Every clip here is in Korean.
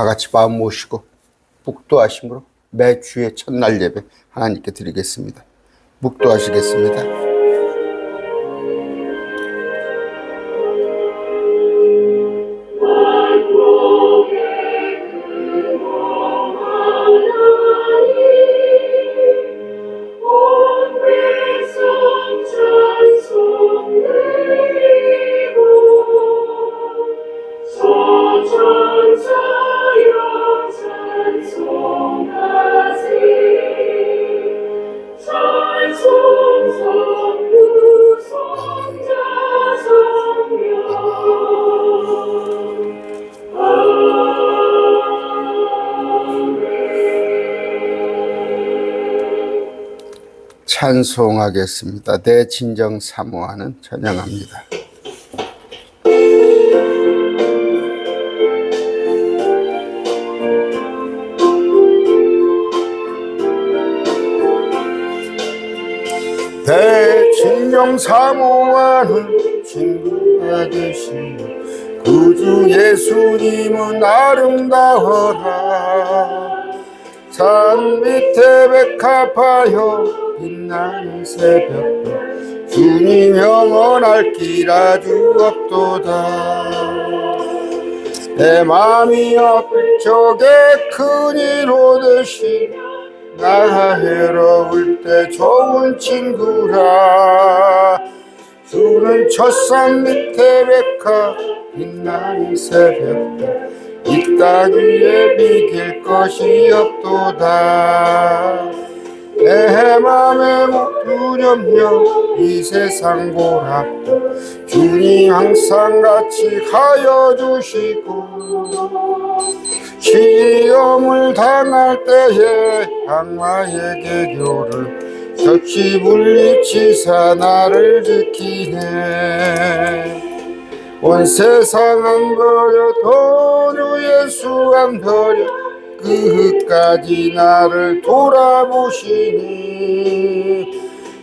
다 같이 마음 모시고 묵도하심으로 매주의 첫날 예배 하나님께 드리겠습니다. 묵도하시겠습니다. 찬송하겠습니다. 내 진정 사모하는 찬양합니다. 내 진정 사모하는 친구가 되시며 구주 예수님은 아름다워라. 산 밑에 백합하여 빛나는 새벽별 주님 영원할 길 아주 없도다. 내 맘이 아플 적에 큰 위로 되시며 나 해로울 때 좋은 친구라. 주는 첫산 밑에 백합 빛나는 새벽별 이 땅 위에 비길 것이 없도다. 내 맘에 못 두렵며 이 세상 보랍도 주님 항상 같이 가여 주시고 시험을 당할 때에 악마의 계교를 적시 물리치사 나를 지키네. 온 세상 안 버려 주 예수 안 버려 끝까지 나를 돌아보시니.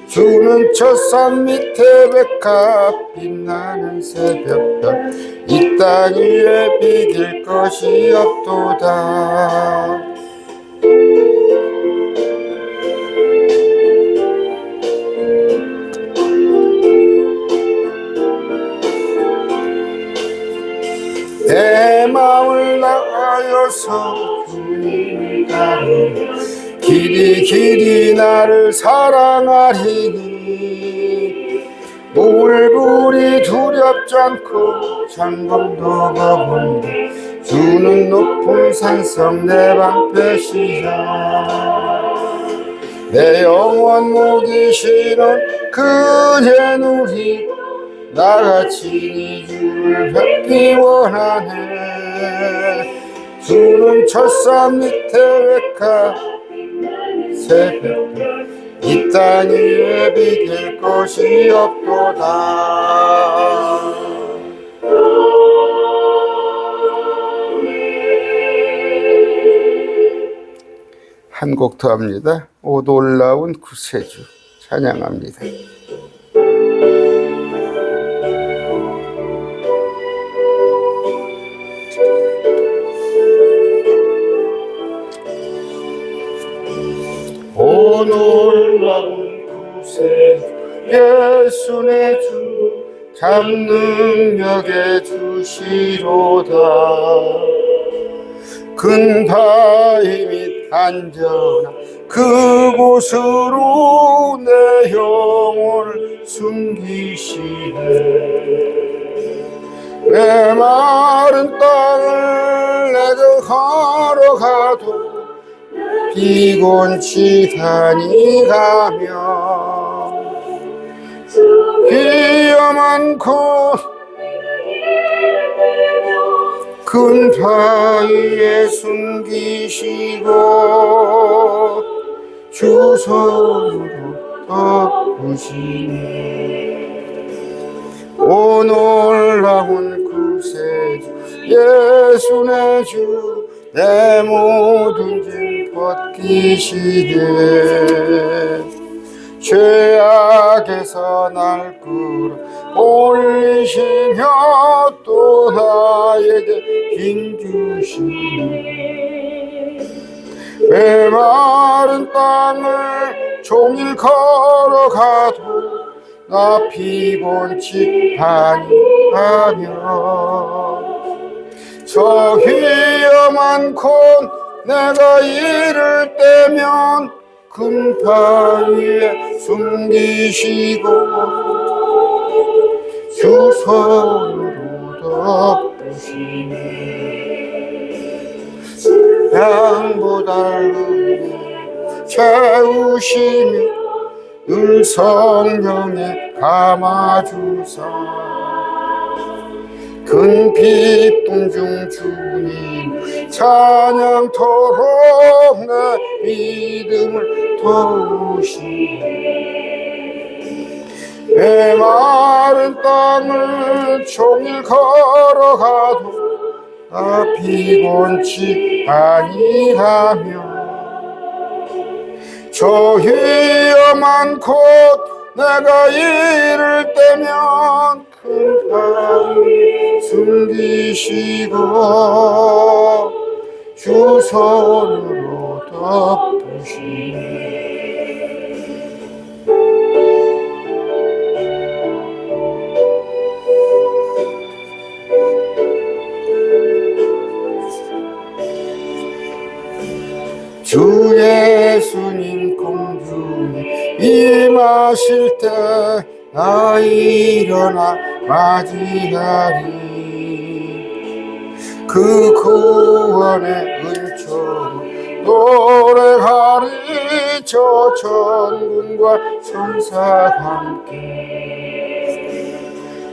주는 첫산 밑에 백합 빛나는 새벽별 이 땅 위에 비길 것이 없도다. 내 마음을 다하여서 주님을 따르며 길이 나를 사랑하리니. 물불이 두렵지 않고 장봉도 가본데 주는 높은 산성 내 방패시야. 내 영원 못 이시는 그제 누리고 나같이 네 주를 뵙기 원하네. 주는 첫산 밑에 백합 새벽별 이 땅 위에 비길 것이 없도다. 한 곡 더 합니다. 오 놀라운 구세주 찬양합니다. 오 놀라운 구세주 예수 내 주 참 능력의 주시로다. 큰 바위 및 안전한 그곳으로 내 영혼을 숨기시네. 내 마른 땅을 내가 걸어가도 피곤치다니 가며 위험한 곳 큰 바위에 숨기시고 주 손으로 덮으시네. 오 놀라운 구세주 예수 내 주 내 모든 짐 벗기시네. 죄악에서 날 끌어 올리시며 또 나에게 힘 주시네. 메마른 땅을 종일 걸어가도 나 피곤치 아니하며 저 위험한 곳 내가 이를 때면 금파 위에 숨기시고 주 손으로 덮으시네. 양보달을 채우시며 늘 성령에 감아주사 큰 기쁨 중 주님 찬양토록 내 믿음을 도우시네. 메마른 땅을 종일 걸어가도 나 피곤치 아니하며 저 위험한 곳 내가 이를 때면 큰 바위 숨기시고 주 손으로 덮으시네. 주 예수님 공중에 임하실 때 나 일어나 맞이하리. 그 구원의 은총으로 노래하리. 저 천군과 천사 함께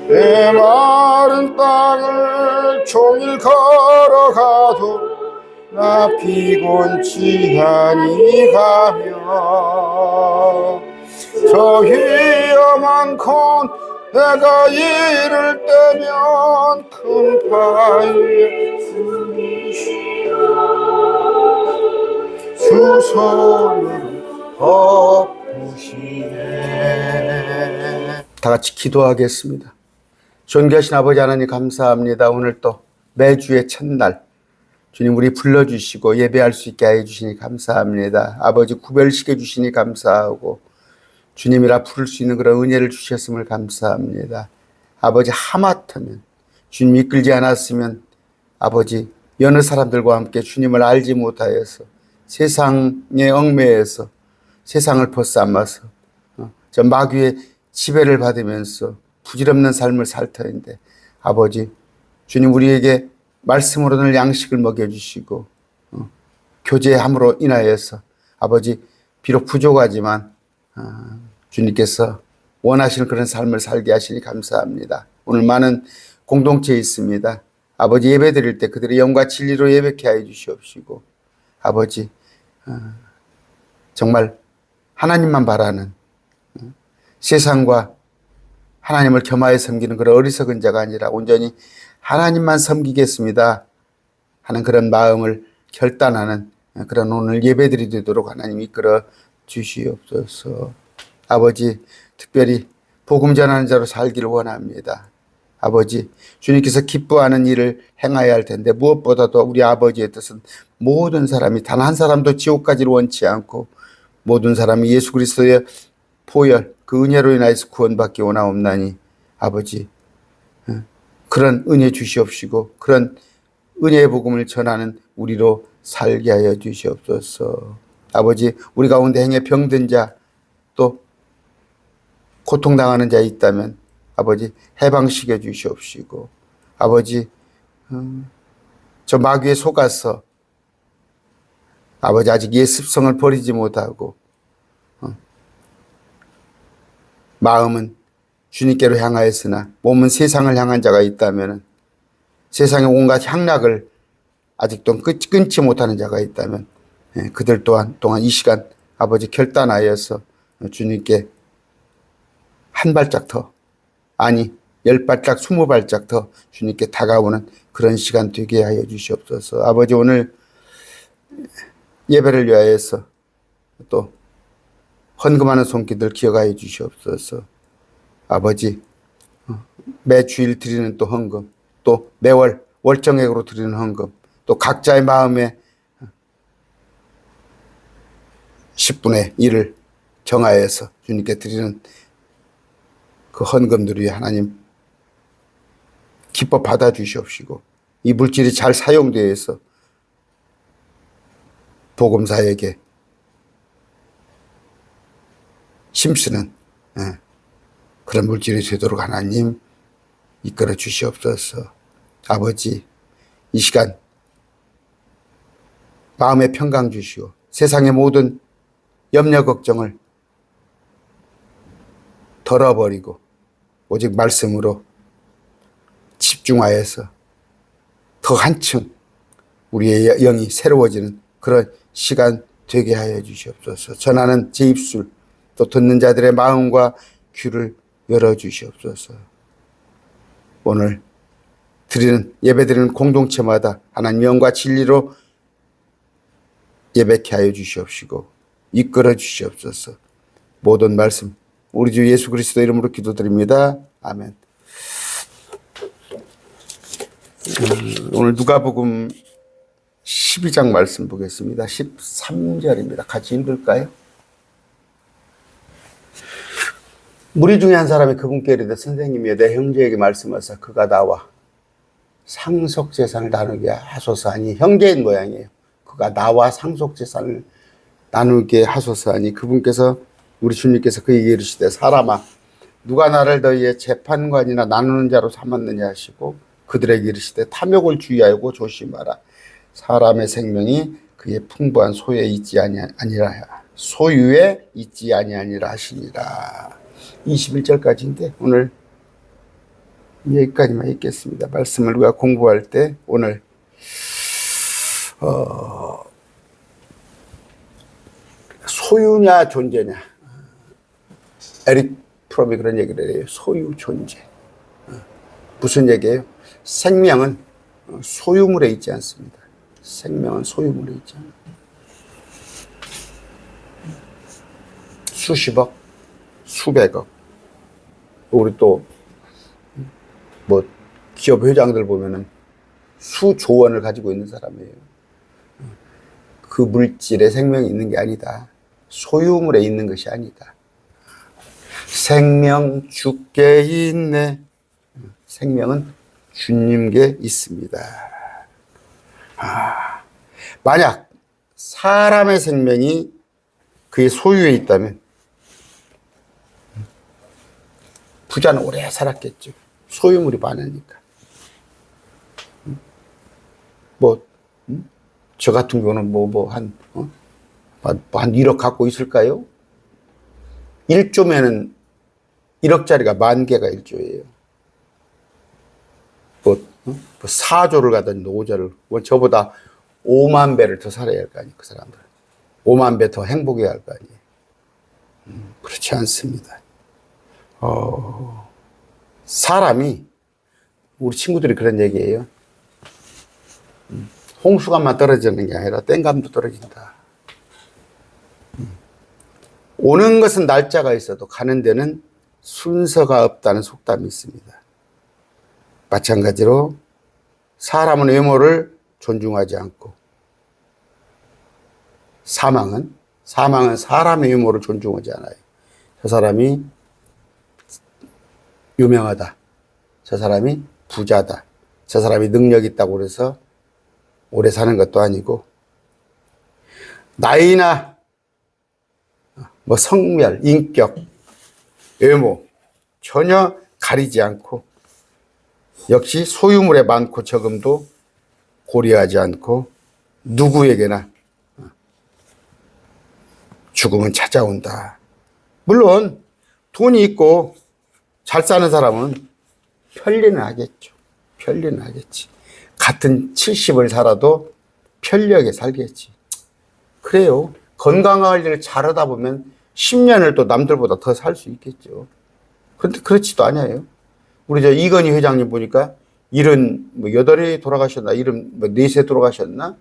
메마른 땅을 종일 걸어가도 나 피곤치 아니하며 저 위험한 곳 내가 이를 때면 큰 바위에 숨기시오 주 손으로 덮으시네. 다 같이 기도하겠습니다. 존귀하신 아버지 하나님 감사합니다. 오늘 또 매주의 첫날 주님 우리 불러주시고 예배할 수 있게 해 주시니 감사합니다. 아버지 구별시켜 주시니 감사하고 주님이라 부를 수 있는 그런 은혜를 주셨음을 감사합니다. 아버지 하마터면 주님 이끌지 않았으면 아버지 여느 사람들과 함께 주님을 알지 못하여서 세상에 얽매여서 세상을 벗삼아서 저 마귀의 지배를 받으면서 부질없는 삶을 살 터인데 아버지 주님 우리에게 말씀으로 늘 양식을 먹여주시고 교제함으로 인하여서 아버지 비록 부족하지만 주님께서 원하시는 그런 삶을 살게 하시니 감사합니다. 오늘 많은 공동체에 있습니다. 아버지 예배 드릴 때 그들의 영과 진리로 예배케 하여 주시옵시고 아버지 정말 하나님만 바라는 세상과 하나님을 겸하여 섬기는 그런 어리석은 자가 아니라 온전히 하나님만 섬기겠습니다 하는 그런 마음을 결단하는 그런 오늘 예배드리 되도록 하나님 이끌어 주시옵소서. 아버지 특별히 복음 전하는 자로 살기를 원합니다. 아버지 주님께서 기뻐하는 일을 행하여야 할 텐데 무엇보다도 우리 아버지의 뜻은 모든 사람이 단 한 사람도 지옥 가기를 원치 않고 모든 사람이 예수 그리스도의 보혈 그 은혜로 인하여서 구원받기 원하옵나니 아버지 그런 은혜 주시옵시고 그런 은혜의 복음을 전하는 우리로 살게 하여 주시옵소서. 아버지 우리 가운데 행에 병든 자 또 고통당하는 자 있다면 아버지 해방시켜 주시옵시고 아버지 저 마귀에 속아서 아버지 아직 옛 습성을 버리지 못하고 마음은 주님께로 향하였으나 몸은 세상을 향한 자가 있다면 세상의 온갖 향락을 아직도 끊지 못하는 자가 있다면 그들 또한 이 시간 아버지 결단하여서 주님께 한 발짝 더 아니 10발짝 20발짝 더 주님께 다가오는 그런 시간 되게 하여 주시옵소서. 아버지 오늘 예배를 위하여서 또 헌금하는 손길들 기억하여 주시옵소서. 아버지, 매 주일 드리는 또 헌금, 또 매월 월정액으로 드리는 헌금, 또 각자의 마음에 10분의 1을 정하여서 주님께 드리는 그 헌금들이 하나님 기뻐 받아주시옵시고, 이 물질이 잘 사용되어서 복음사에게 힘쓰는 그런 물질이 되도록 하나님 이끌어 주시옵소서. 아버지, 이 시간 마음의 평강 주시오. 세상의 모든 염려 걱정을 덜어버리고 오직 말씀으로 집중하여서 더 한층 우리의 영이 새로워지는 그런 시간 되게 하여 주시옵소서. 전하는 제 입술, 또 듣는 자들의 마음과 귀를 열어주시옵소서. 오늘 예배드리는 공동체마다 하나님 영과 진리로 예배케 하여 주시옵시고 이끌어 주시옵소서. 모든 말씀 우리 주 예수 그리스도 이름으로 기도드립니다. 아멘. 오늘 누가복음 12장 말씀 보겠습니다. 13절입니다. 같이 읽을까요? 무리 중에 한 사람이 그분께 이르되 선생님이여 내 형제에게 말씀하사 그가 나와 상속재산을 나누게 하소서 하니, 형제인 모양이에요. 그가 나와 상속재산을 나누게 하소서 하니 그분께서, 우리 주님께서 그에게 이르시되 사람아 누가 나를 너희의 재판관이나 나누는 자로 삼았느냐 하시고 그들에게 이르시되 탐욕을 주의하고 조심하라. 사람의 생명이 그의 풍부한 소유에 있지 아니하니라 하시니라. 21절까지인데 오늘 여기까지만 읽겠습니다. 말씀을 우리가 공부할 때 오늘 소유냐 존재냐, 에릭 프롬이 그런 얘기를 해요. 소유 존재. 무슨 얘기예요? 생명은 소유물에 있지 않습니다. 생명은 소유물에 있지 않아요. 수십억, 수백억. 우리 또 뭐 기업 회장들 보면은 수조 원을 가지고 있는 사람이에요. 그 물질에 생명이 있는 게 아니다. 소유물에 있는 것이 아니다. 생명 주께 있네. 생명은 주님께 있습니다. 만약 사람의 생명이 그의 소유에 있다면 부자는 오래 살았겠죠. 소유물이 많으니까. 저 같은 경우는 한 1억 갖고 있을까요? 1조면은 1억짜리가 10,000개가 1조예요. 4조를 가든 5조를, 저보다 5만 배를 더 살아야 할 거 아니에요, 그 사람들은. 5만 배 더 행복해야 할 거 아니에요. 그렇지 않습니다. 사람이, 우리 친구들이 그런 얘기예요. 홍수감만 떨어지는 게 아니라 땡감도 떨어진다. 오는 것은 날짜가 있어도 가는 데는 순서가 없다는 속담이 있습니다. 마찬가지로 사람은 외모를 존중하지 않고 사망은 사람의 외모를 존중하지 않아요. 저 사람이 유명하다, 저 사람이 부자다, 저 사람이 능력이 있다고 그래서 오래 사는 것도 아니고, 나이나 성별, 인격, 외모 전혀 가리지 않고, 역시 소유물의 많고 적음도 고려하지 않고 누구에게나 죽음은 찾아온다. 물론 돈이 있고 잘 사는 사람은 편리는 하겠죠. 편리는 하겠지. 같은 70을 살아도 편리하게 살겠지. 그래요. 건강관리를 잘하다 보면 10년을 또 남들보다 더 살 수 있겠죠. 그런데 그렇지도 않아요. 우리 이건희 회장님 보니까 78에 돌아가셨나? 4세 돌아가셨나?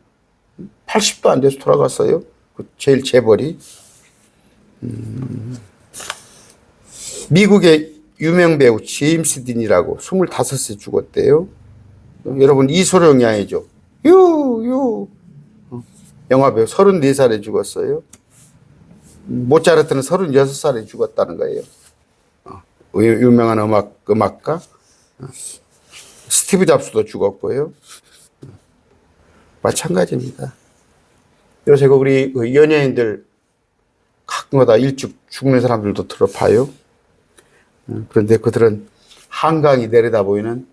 80도 안 돼서 돌아갔어요. 제일 재벌이. 미국의 유명 배우 제임스 딘이라고 25세 죽었대요. 여러분 이소룡 양이죠. 영화배우 34살에 죽었어요. 모차르트는 36살에 죽었다는 거예요. 유명한 음악가 스티브 잡스도 죽었고요. 마찬가지입니다. 요새 우리 연예인들 가끔가다 일찍 죽는 사람들도 들어봐요. 그런데 그들은 한강이 내려다 보이는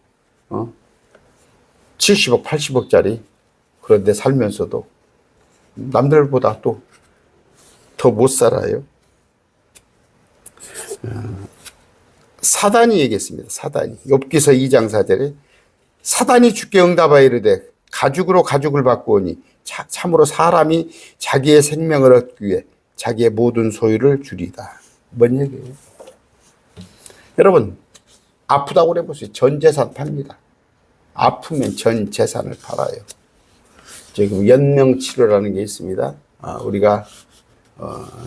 70억, 80억짜리 그런데 살면서도 남들보다 또 더 못 살아요. 사단이 얘기했습니다. 사단이. 욥기서 2장 4절에 사단이 주께 응답하여 이르되 가죽으로 가죽을 바꾸오니 참으로 사람이 자기의 생명을 얻기 위해 자기의 모든 소유를 줄이다. 뭔 얘기예요? 여러분 아프다고 그래 보세요. 전 재산 팝니다. 아프면 전 재산을 팔아요. 지금 연명치료라는 게 있습니다. 우리가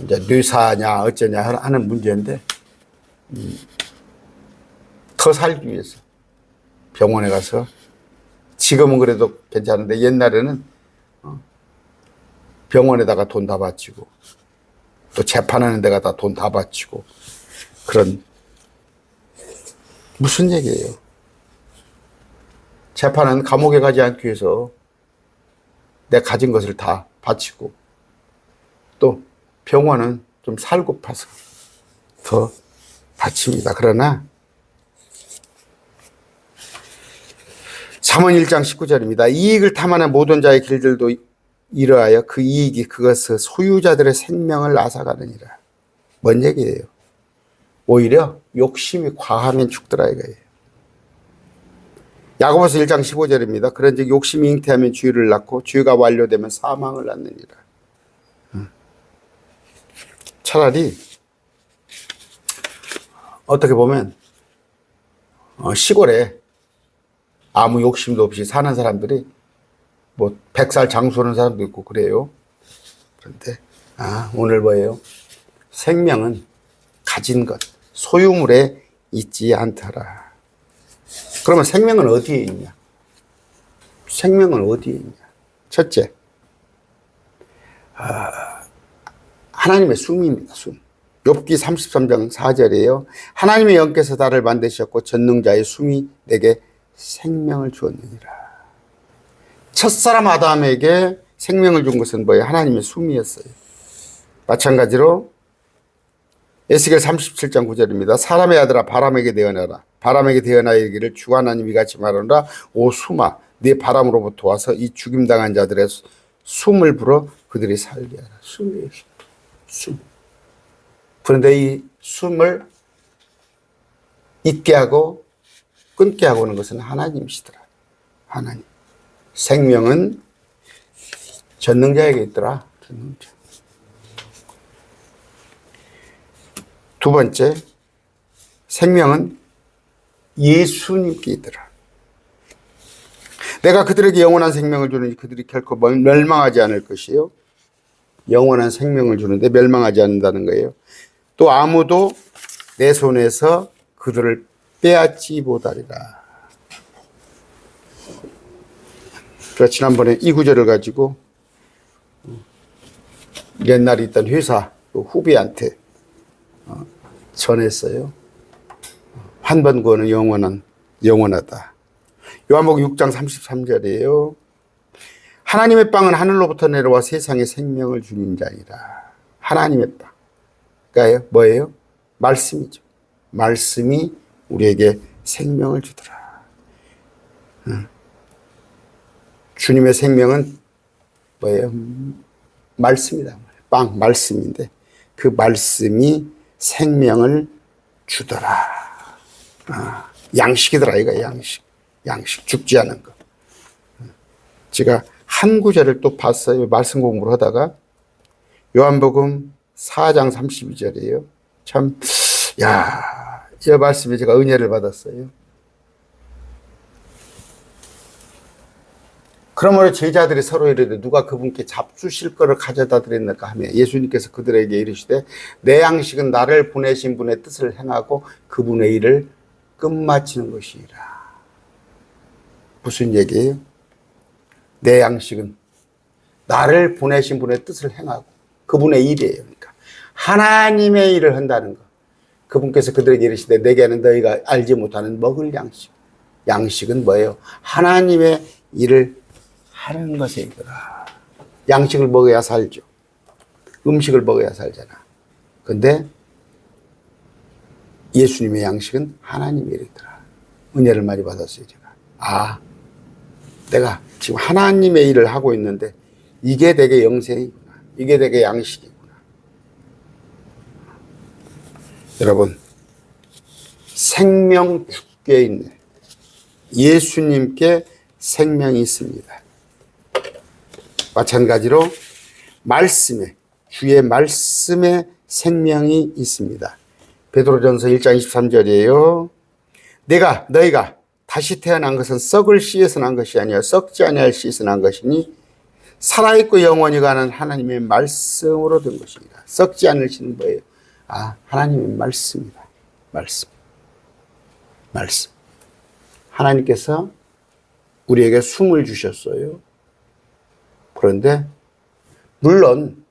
이제 뇌사냐 어쩌냐 하는 문제인데 더 살기 위해서 병원에 가서 지금은 그래도 괜찮은데 옛날에는 병원에다가 돈 다 바치고 또 재판하는 데가 다 돈 다 바치고 그런 무슨 얘기예요? 재판은 감옥에 가지 않기 위해서 내 가진 것을 다 바치고 또 병원은 좀 살고파서 더 바칩니다. 그러나 잠언 1장 19절입니다. 이익을 탐하는 모든 자의 길들도 이러하여 그 이익이 그것을 소유자들의 생명을 앗아가느니라. 뭔 얘기예요? 오히려 욕심이 과하면 죽더라 이거예요. 야고보서 1장 15절입니다. 그런즉 욕심이 잉태하면 주의를 낳고 주의가 완료되면 사망을 낳느니라. 차라리 어떻게 보면 시골에 아무 욕심도 없이 사는 사람들이 뭐 100살 장수하는 사람도 있고 그래요. 그런데 오늘 뭐예요? 생명은 가진 것, 소유물에 있지 않더라. 그러면 생명은 어디에 있냐? 생명은 어디에 있냐? 첫째, 하나님의 숨입니다. 숨. 욥기 33장 4절이에요. 하나님의 영께서 나를 만드셨고 전능자의 숨이 내게 생명을 주었느니라. 첫사람 아담에게 생명을 준 것은 뭐예요? 하나님의 숨이었어요. 마찬가지로 에스겔 37장 9절입니다. 사람의 아들아 바람에게 대언하라. 바람에게 대언하여 이르기를 주 하나님이 같이 말하노라. 오 숨아 네 바람으로부터 와서 이 죽임당한 자들의 숨을 불어 그들이 살게 하라. 숨이에요. 숨. 그런데 이 숨을 있게 하고 끊게 하고 하는 것은 하나님이시더라. 하나님. 생명은 전능자에게 있더라. 전능자. 두 번째, 생명은 예수님께 있더라. 내가 그들에게 영원한 생명을 주느니 그들이 결코 멸망하지 않을 것이요. 영원한 생명을 주는데 멸망하지 않는다는 거예요. 또 아무도 내 손에서 그들을 빼앗지 못하리라. 제가 지난번에 이 구절을 가지고 옛날에 있던 회사 후배한테 전했어요. 한 번 구원은 영원하다. 요한복음 6장 33절이에요. 하나님의 빵은 하늘로부터 내려와 세상에 생명을 주는 자니라. 하나님의 빵. 그러니까 뭐예요? 말씀이죠. 말씀이 우리에게 생명을 주더라. 주님의 생명은 뭐예요? 말씀이다. 빵, 말씀인데 그 말씀이 생명을 주더라. 양식이더라 이거 양식 죽지 않은 거. 제가 한 구절을 또 봤어요. 말씀 공부를 하다가 요한복음 4장 32절이에요. 참, 이 말씀에 제가 은혜를 받았어요. 그러므로 제자들이 서로 이르되 누가 그분께 잡수실 거를 가져다 드렸는가 하며 예수님께서 그들에게 이르시되 내 양식은 나를 보내신 분의 뜻을 행하고 그분의 일을 끝마치는 것이라. 무슨 얘기예요? 내 양식은 나를 보내신 분의 뜻을 행하고 그분의 일이에요. 그러니까 하나님의 일을 한다는 거. 그분께서 그들에게 이르시되 내게는 너희가 알지 못하는 먹을 양식. 양식은 뭐예요? 하나님의 일을 하는 것에 있더라. 양식을 먹어야 살죠. 음식을 먹어야 살잖아. 근데 예수님의 양식은 하나님의 일이더라. 은혜를 많이 받았어요, 제가. 내가 지금 하나님의 일을 하고 있는데 이게 되게 영생이구나. 이게 되게 양식이구나. 여러분, 생명 주께 있네. 예수님께 생명이 있습니다. 마찬가지로 말씀에, 주의 말씀에 생명이 있습니다. 베드로전서 1장 23절이에요. 너희가 다시 태어난 것은 썩을 씨에서 난 것이 아니라 썩지 아니할 씨에서 난 것이니 살아있고 영원히 가는 하나님의 말씀으로 된 것입니다. 썩지 않을 씨는 뭐예요? 하나님의 말씀이다. 말씀. 하나님께서 우리에게 숨을 주셨어요. 그런데 물론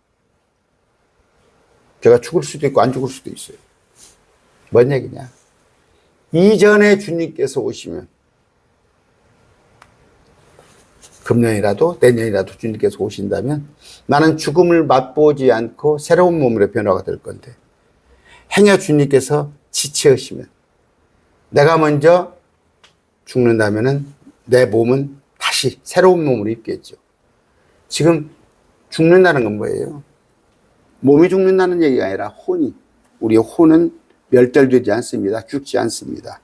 제가 죽을 수도 있고 안 죽을 수도 있어요. 뭔 얘기냐? 이전에 주님께서 오시면 금년이라도 내년이라도 주님께서 오신다면 나는 죽음을 맛보지 않고 새로운 몸으로 변화가 될 건데 행여 주님께서 지체하시면 내가 먼저 죽는다면은 내 몸은 다시 새로운 몸으로 입겠죠. 지금 죽는다는 건 뭐예요? 몸이 죽는다는 얘기가 아니라 혼이, 우리의 혼은 멸절되지 않습니다. 죽지 않습니다.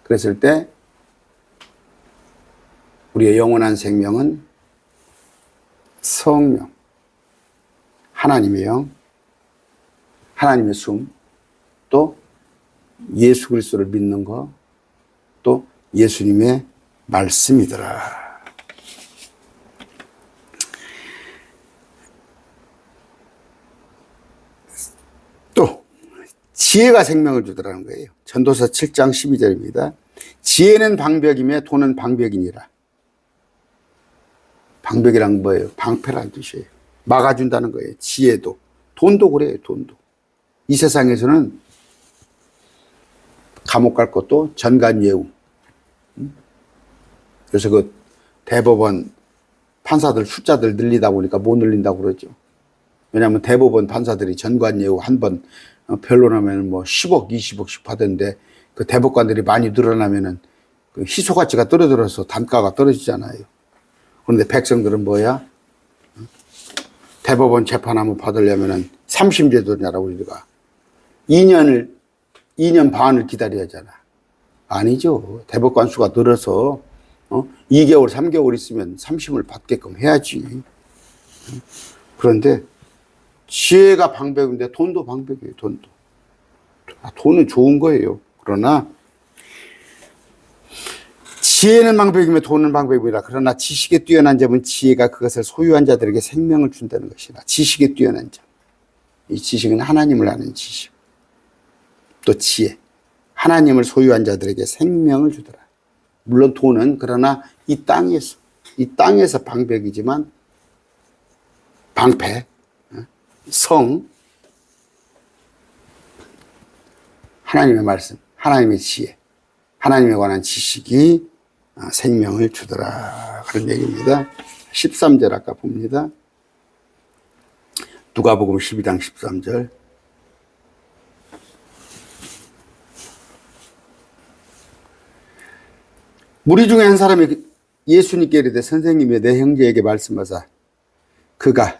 그랬을 때 우리의 영원한 생명은 성령, 하나님의 영, 하나님의 숨, 또 예수 그리스도를 믿는 것, 또 예수님의 말씀이더라. 또 지혜가 생명을 주더라는 거예요. 전도서 7장 12절입니다. 지혜는 방벽이며 돈은 방벽이니라. 방벽이란 뭐예요? 방패란 뜻이에요. 막아준다는 거예요. 지혜도. 돈도 그래요. 돈도. 이 세상에서는 감옥 갈 것도 전관예우. 그래서 그 대법원 판사들 숫자들 늘리다 보니까 못 늘린다고 그러죠. 왜냐하면 대법원 판사들이 전관예우 한 번 변론하면 뭐 10억, 20억씩 받았는데 그 대법관들이 많이 늘어나면은 그 희소 가치가 떨어져서 단가가 떨어지잖아요. 그런데 백성들은 뭐야? 대법원 재판 한번 받으려면은 3심제 도냐라고 우리가 2년 반을 기다려야 하잖아. 아니죠. 대법관 수가 늘어서 2개월, 3개월 있으면 3심을 받게끔 해야지. 그런데 지혜가 방벽인데 돈도 방벽이에요. 돈도. 돈은 좋은 거예요. 그러나 지혜는 방벽이며 돈은 방벽이라. 그러나 지식에 뛰어난 자는 지혜가 그것을 소유한 자들에게 생명을 준다는 것이라. 지식에 뛰어난 자. 이 지식은 하나님을 아는 지식. 또 지혜. 하나님을 소유한 자들에게 생명을 주더라. 물론 돈은 그러나 이 땅에서 방벽이지만 방패, 성, 하나님의 말씀, 하나님의 지혜, 하나님에 관한 지식이 생명을 주더라. 그런 얘기입니다. 13절 아까 봅니다. 누가복음 12장 13절. 무리 중에 한 사람이 예수님께 이르되 선생님이 내 형제에게 말씀하사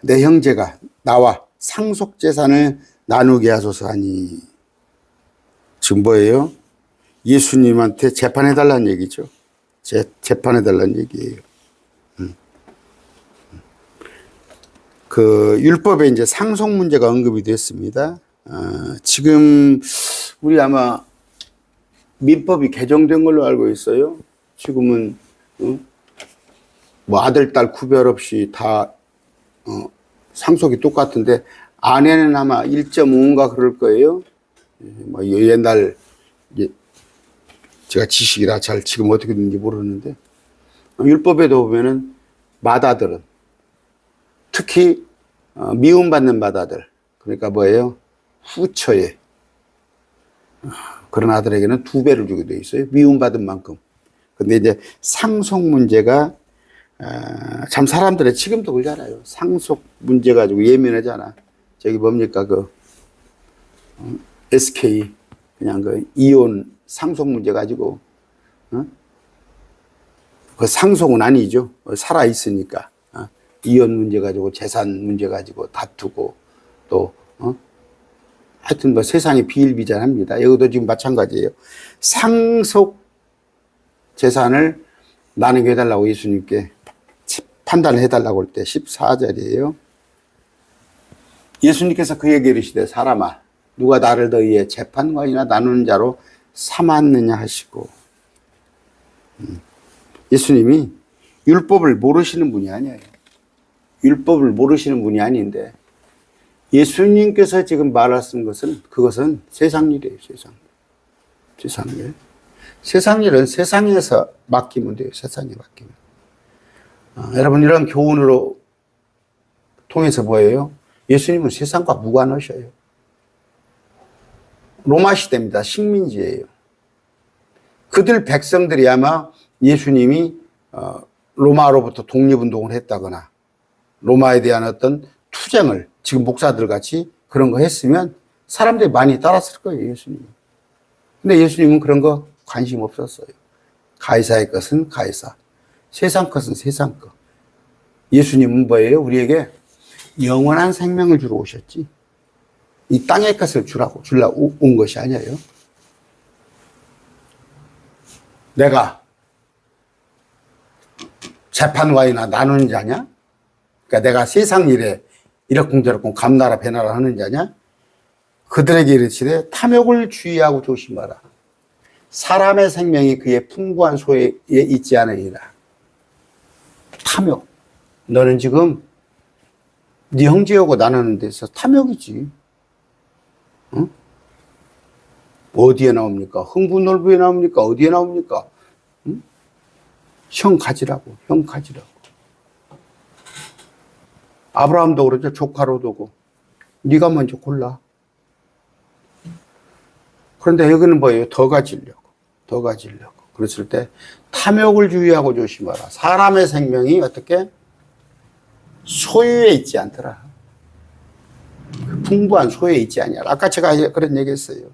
내 형제가 나와 상속재산을 나누게 하소서 하니. 지금 뭐예요? 예수님한테 재판해달라는 얘기죠. 재판해달라는 얘기예요. 그 율법에 이제 상속 문제가 언급이 됐습니다. 지금 우리 아마 민법이 개정된 걸로 알고 있어요. 지금은 뭐 아들, 딸 구별 없이 다, 상속이 똑같은데, 아내는 아마 1.5인가 그럴 거예요. 뭐 옛날, 제가 지식이라 잘 지금 어떻게 되는지 모르는데, 율법에도 보면은 맏아들은, 특히, 미움받는 맏아들, 그러니까 뭐예요? 후처에, 그런 아들에게는 2배를 주게 돼 있어요. 미움받은 만큼. 근데 이제 상속 문제가, 참 사람들의 지금도 그러잖아요. 상속 문제 가지고 예민하잖아. 저기 뭡니까, SK, 그냥 이혼 상속 문제 가지고, 그 상속은 아니죠. 살아있으니까. 이혼 문제 가지고, 재산 문제 가지고 다투고, 또, 하여튼 뭐 세상이 비일비재합니다. 여기도 지금 마찬가지예요. 상속 재산을 나누게 해달라고 예수님께 판단을 해달라고 할 때 14절이에요. 예수님께서 그에게 이르시되 사람아 누가 나를 너희의 재판관이나 나누는 자로 삼았느냐 하시고, 예수님이 율법을 모르시는 분이 아니에요. 율법을 모르시는 분이 아닌데 예수님께서 지금 말하신 것은 그것은 세상 일이에요. 세상 일. 세상 일은 세상에서 맡기면 돼요. 세상에 맡기면. 여러분 이런 교훈으로 통해서 뭐예요? 예수님은 세상과 무관하셔요. 로마 시대입니다. 식민지예요. 그들 백성들이 아마 예수님이 로마로부터 독립운동을 했다거나 로마에 대한 어떤 투쟁을 지금 목사들 같이 그런 거 했으면 사람들이 많이 따랐을 거예요. 예수님이. 근데 예수님은 그런 거 관심 없었어요. 가이사의 것은 가이사, 세상 것은 세상 것. 예수님은 뭐예요? 우리에게 영원한 생명을 주러 오셨지. 이 땅의 것을 주려고 온 것이 아니에요. 내가 재판관이나 나누는 자냐? 그러니까 내가 세상 일에 이러쿵저러쿵 감나라 배나라 하는 자냐? 그들에게 이르시되 탐욕을 주의하고 조심하라. 사람의 생명이 그의 풍부한 소에 있지 않으리라. 탐욕. 너는 지금 네 형제하고 나누는 데서 탐욕이지. 응? 어디에 나옵니까? 흥분놀부에 나옵니까? 어디에 나옵니까? 응? 형 가지라고. 형 가지라고. 아브라함도 그러죠. 조카로도고. 네가 먼저 골라. 그런데 여기는 뭐예요? 더 가지려고. 더 가지려고. 그랬을 때 탐욕을 주의하고 조심하라. 사람의 생명이 어떻게? 소유에 있지 않더라. 풍부한 소유에 있지 않냐. 아까 제가 그런 얘기 했어요.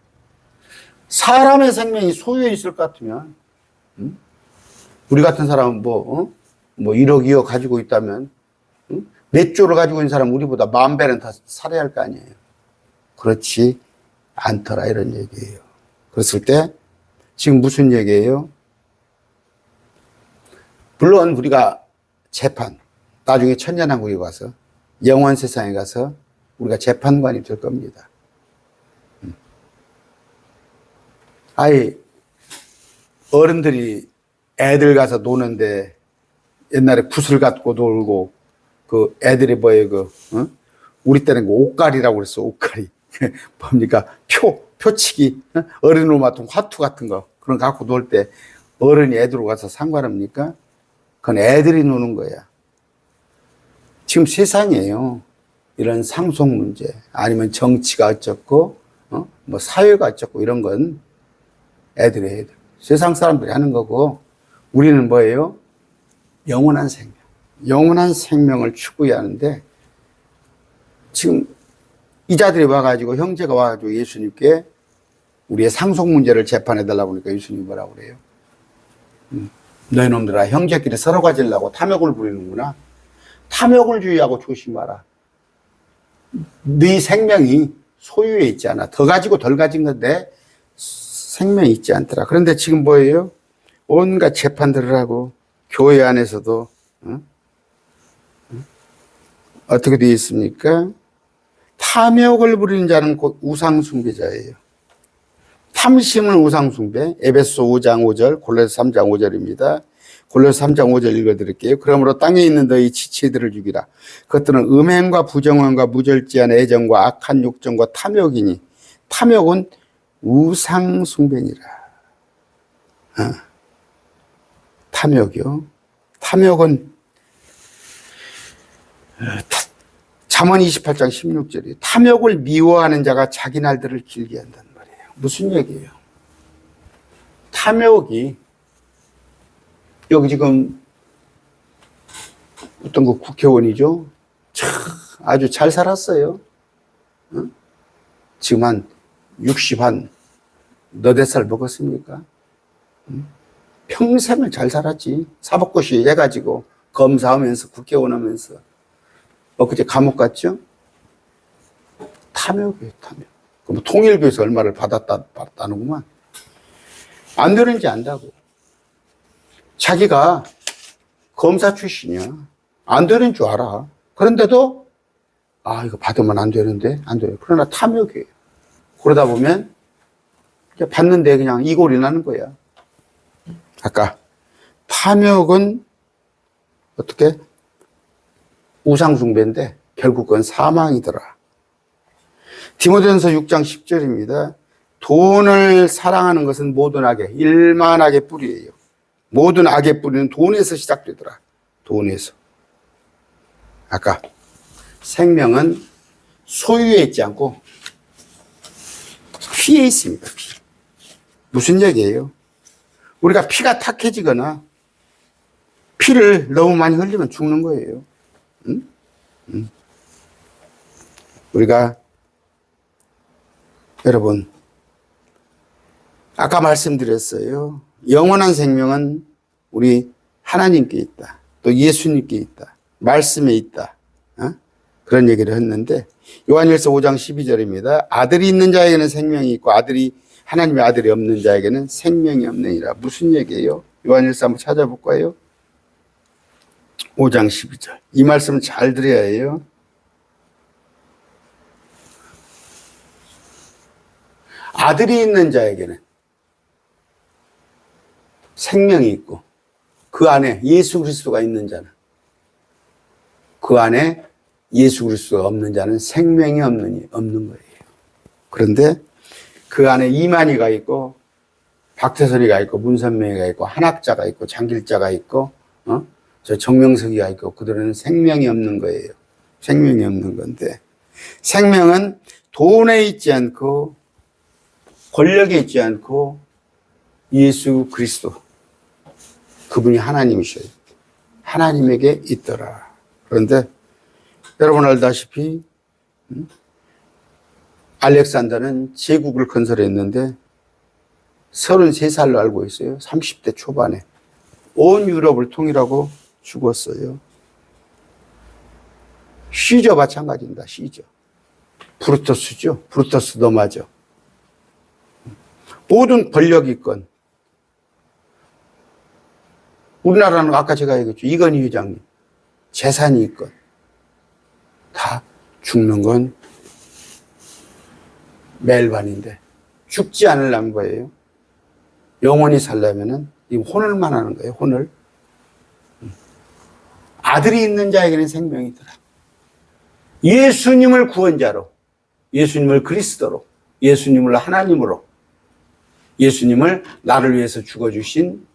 사람의 생명이 소유에 있을 것 같으면, 우리 같은 사람은 뭐 1억, 2억 가지고 있다면, 몇 조를 가지고 있는 사람은 우리보다 10,000배는 더 살아야 할 거 아니에요. 그렇지 않더라. 이런 얘기예요. 그랬을 때, 지금 무슨 얘기예요? 물론 우리가 재판, 나중에 천년왕국에 가서, 영원 세상에 가서 우리가 재판관이 될 겁니다. 아이, 어른들이 애들 가서 노는데 옛날에 굿을 갖고 놀고 그 애들이 뭐예요, 우리 때는 그 옷갈이라고 그랬어, 옷갈이. 뭡니까? 표치기. 어른으로 맡은 화투 같은 거. 그런 거 갖고 놀 때 어른이 애들로 가서 상관합니까? 그건 애들이 노는 거야. 지금 세상이에요. 이런 상속 문제, 아니면 정치가 어쩌고, 뭐 사회가 어쩌고 이런 건 애들. 세상 사람들이 하는 거고, 우리는 뭐예요? 영원한 생명. 영원한 생명을 추구해야 하는데, 지금 이자들이 와가지고, 형제가 와가지고 예수님께 우리의 상속 문제를 재판해달라고 하니까 예수님이 뭐라고 그래요? 너희 놈들아, 형제끼리 서로 가지려고 탐욕을 부리는구나. 탐욕을 주의하고 조심하라. 네 생명이 소유에 있지 않아. 더 가지고 덜 가진 건데 생명이 있지 않더라. 그런데 지금 뭐예요? 온갖 재판들을 하고 교회 안에서도 어떻게 되어 있습니까? 탐욕을 부리는 자는 곧 우상숭배자예요. 탐심은 우상숭배. 에베소 5장 5절, 골로새 3장 5절입니다. 골로새 3장 5절 읽어드릴게요. 그러므로 땅에 있는 너희 지체들을 죽이라. 그것들은 음행과 부정함과 무절제한 애정과 악한 욕정과 탐욕이니 탐욕은 우상숭배니라. 탐욕이요. 탐욕은 잠언 28장 16절이에요. 탐욕을 미워하는 자가 자기 날들을 길게 한단 말이에요. 무슨 얘기예요? 탐욕이 여기 지금 어떤 그 국회의원이죠. 참 아주 잘 살았어요. 지금 한 60 한 너댓 살 먹었습니까? 평생을 잘 살았지. 사법고시 해가지고 검사하면서 국회의원 하면서 그제 감옥 갔죠? 탐욕이에요, 탐욕. 그럼 통일교에서 얼마를 받았다는구만. 안 되는지 안다고. 자기가 검사 출신이야. 안 되는 줄 알아. 그런데도 이거 받으면 안 되는데 안 돼요. 그러나 탐욕이에요. 그러다 보면 받는데 그냥 이골이 나는 거야. 아까 탐욕은 어떻게 우상숭배인데 결국 그건 사망이더라. 디모데전서 6장 10절입니다. 돈을 사랑하는 것은 모든 악의 일만 악의 뿌리예요. 모든 악의 뿌리는 돈에서 시작되더라. 돈에서. 아까 생명은 소유에 있지 않고 피에 있습니다. 피. 무슨 얘기예요? 우리가 피가 탁해지거나 피를 너무 많이 흘리면 죽는 거예요. 우리가 여러분 아까 말씀드렸어요. 영원한 생명은 우리 하나님께 있다. 또 예수님께 있다. 말씀에 있다. 그런 얘기를 했는데 요한일서 5장 12절입니다. 아들이 있는 자에게는 생명이 있고 하나님의 아들이 없는 자에게는 생명이 없느니라. 무슨 얘기예요? 요한일서 한번 찾아볼까요? 5장 12절. 이 말씀은 잘 들어야 해요. 아들이 있는 자에게는 생명이 있고 그 안에 예수 그리스도가 있는 자는 그 안에 예수 그리스도가 없는 자는 생명이 없는 거예요. 그런데 그 안에 이만희가 있고 박태선이가 있고 문선명이가 있고 한학자가 있고 장길자가 있고 저 정명석이가 있고 그들은 생명이 없는 거예요. 생명이 없는 건데 생명은 돈에 있지 않고 권력에 있지 않고 예수 그리스도 그분이 하나님이셔요. 하나님에게 있더라. 그런데 여러분 알다시피 알렉산더는 제국을 건설했는데 33살로 알고 있어요. 30대 초반에 온 유럽을 통일하고 죽었어요. 시저 마찬가지입니다. 시저. 브루터스죠. 브루터스도 맞아. 모든 권력이 있건 우리나라는 아까 제가 얘기했죠. 이건희 회장님 재산이 있건 다 죽는 건 매일반인데 죽지 않으려는 거예요. 영원히 살려면은 이 혼을만 하는 거예요. 혼을. 아들이 있는 자에게는 생명이더라. 예수님을 구원자로, 예수님을 그리스도로, 예수님을 하나님으로, 예수님을 나를 위해서 죽어주신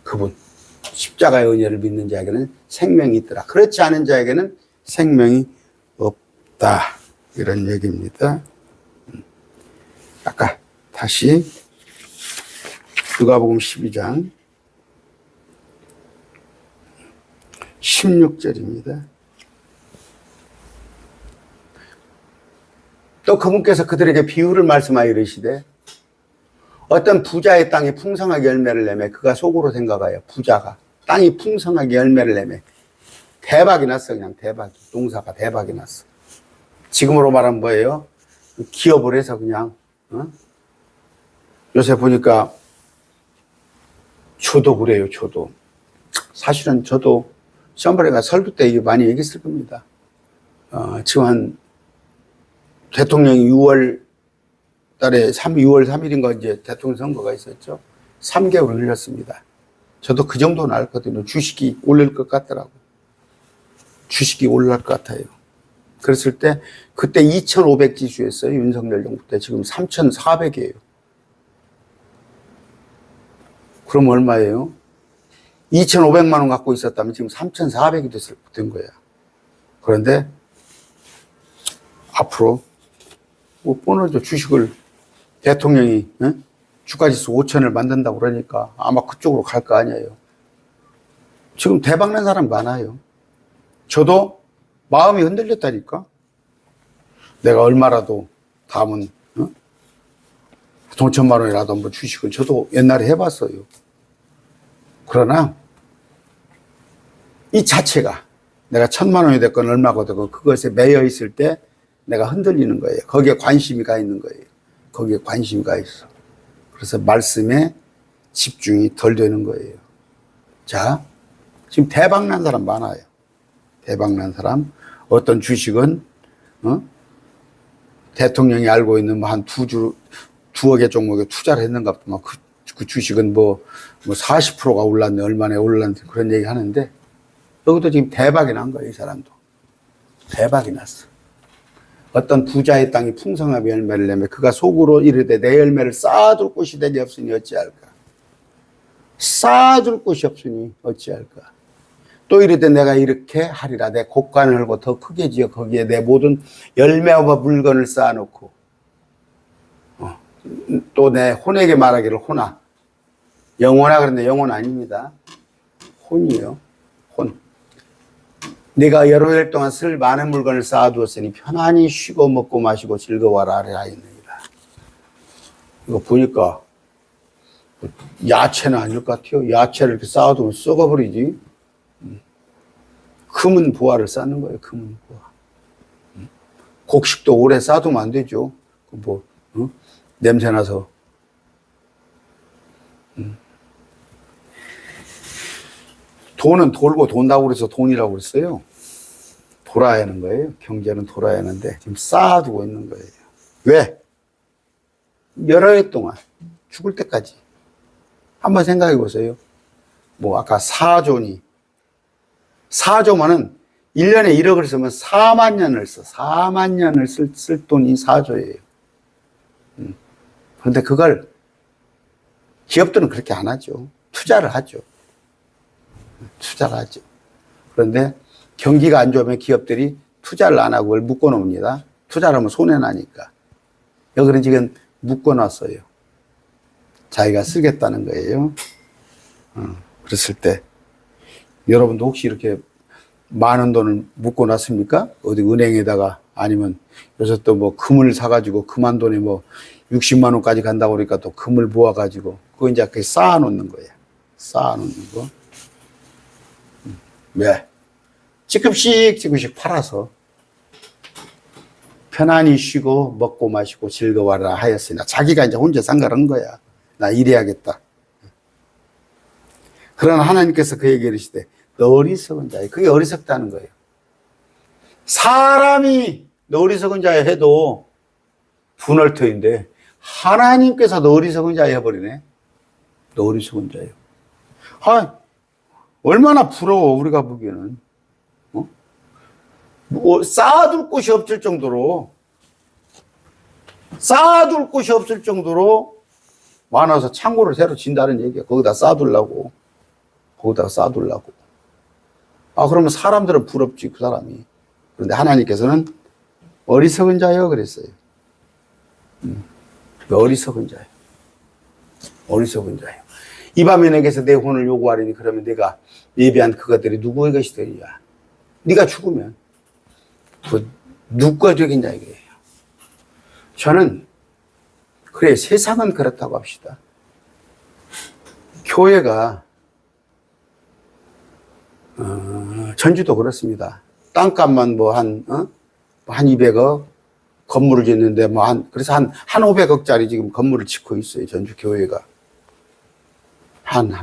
그분, 십자가의 은혜를 믿는 자에게는 생명이 있더라. 그렇지 않은 자에게는 생명이 없다. 이런 얘기입니다. 아까 다시 누가복음 12장 16절입니다. 또 그분께서 그들에게 비유를 말씀하여 이르시되 어떤 부자의 땅이 풍성하게 열매를 내매 그가 속으로 생각하여 부자가 땅이 풍성하게 열매를 내매 대박이 났어. 그냥 대박이. 농사가 대박이 났어. 지금으로 말하면 뭐예요? 기업을 해서 그냥 요새 보니까 저도 그래요. 저도 사실은 저도 시험벌이가 설교 때 많이 얘기했을 겁니다. 지금 한 대통령이 6월 달에 6월 3일인가 이제 대통령 선거가 있었죠. 3개월 흘렸습니다. 저도 그 정도는 알거든요. 주식이 올릴 것 같더라고. 주식이 올라갈 것 같아요. 그랬을 때 그때 2,500 지수였어요. 윤석열 정부 때. 지금 3,400이에요. 그럼 얼마예요? 2,500만 원 갖고 있었다면 지금 3,400이 된 거야. 그런데 앞으로 뭐 오늘도 주식을 대통령이 주가지수 5,000을 만든다고 그러니까 아마 그쪽으로 갈 거 아니에요. 지금 대박난 사람 많아요. 저도 마음이 흔들렸다니까. 내가 얼마라도 다음은 돈 1,000만 원이라도 한번 주식을 저도 옛날에 해봤어요. 그러나 이 자체가 내가 1,000만 원이 됐건 얼마가 되건 그것에 매여 있을 때 내가 흔들리는 거예요. 거기에 관심이 가 있는 거예요. 거기에 관심이 가 있어. 그래서 말씀에 집중이 덜 되는 거예요. 자, 지금 대박난 사람 많아요. 대박난 사람. 어떤 주식은 대통령이 알고 있는 뭐 한 두어 개 종목에 투자를 했는가 보다. 그 주식은 뭐 40%가 올랐네, 얼마나 올랐네, 그런 얘기 하는데, 여기도 지금 대박이 난 거예요, 이 사람도. 대박이 났어. 어떤 부자의 땅이 풍성하게 열매를 내며 그가 속으로 이르되 내 열매를 쌓아둘 곳이 되지 없으니 어찌할까. 쌓아둘 곳이 없으니 어찌할까. 또 이르되 내가 이렇게 하리라. 내 곳간을 헐고 더 크게 지어 거기에 내 모든 열매와 물건을 쌓아놓고 또 내 혼에게 말하기를 혼아. 영혼아 그런데 영혼 아닙니다. 혼이요. 혼. 네가 여러 해 동안 쓸 많은 물건을 쌓아두었으니 편안히 쉬고 먹고 마시고 즐거워라 하였느니라. 이거 보니까 야채는 아닐 것 같아요. 야채를 이렇게 쌓아두면 썩어버리지. 금은 보화를 쌓는 거예요. 금은 보화. 곡식도 오래 쌓아두면 안 되죠. 뭐 냄새나서. 돈은 돌고 돈다고 그래서 돈이라고 그랬어요. 돌아야 하는 거예요. 경제는 돌아야 하는데 지금 쌓아두고 있는 거예요. 왜? 여러 해 동안 죽을 때까지 한번 생각해 보세요. 뭐 아까 4조면은 1년에 1억을 쓰면 4만 년을 써. 4만 년을 쓸 돈이 4조예요. 그런데 그걸 기업들은 그렇게 안 하죠. 투자를 하죠. 투자를 하죠. 그런데 경기가 안 좋으면 기업들이 투자를 안 하고 그걸 묶어 놓습니다. 투자를 하면 손해나니까. 여기는 지금 묶어 놨어요. 자기가 쓰겠다는 거예요. 그랬을 때 여러분도 혹시 이렇게 많은 돈을 묶어 놨습니까? 어디 은행에다가 아니면 요새 또 뭐 금을 사가지고 금한 돈에 뭐 60만 원까지 간다고 그러니까 또 금을 모아가지고 그거 이제 쌓아 놓는 거예요. 쌓아 놓는 거. 왜? 조금씩 팔아서 편안히 쉬고 먹고 마시고 즐거워라 하였으나 자기가 이제 혼자 상관한 거야. 나 일해야겠다. 그러나 하나님께서 그에게 이르시되 너 어리석은 자야. 그게 어리석다는 거예요. 사람이 너 어리석은 자야 해도 분할 터인데 하나님께서 너 어리석은 자야 해버리네. 너 어리석은 자야. 얼마나 부러워 우리가 보기에는. 뭐 쌓아둘 곳이 없을 정도로 많아서 창고를 새로 진다는 얘기야. 거기다 쌓아두려고. 그러면 사람들은 부럽지 그 사람이. 그런데 하나님께서는 어리석은 자여 그랬어요. 어리석은 자요. 이 밤에 내게서 내 혼을 요구하리니 그러면 내가 예비한 그것들이 누구의 것이 되리야. 네가 죽으면 그 누가 되겠냐 이거예요. 저는 그래 세상은 그렇다고 합시다. 교회가 전주도 그렇습니다. 땅값만 한 200억 건물을 짓는데 그래서 한 500억짜리 지금 건물을 짓고 있어요. 전주 교회가. 한 4,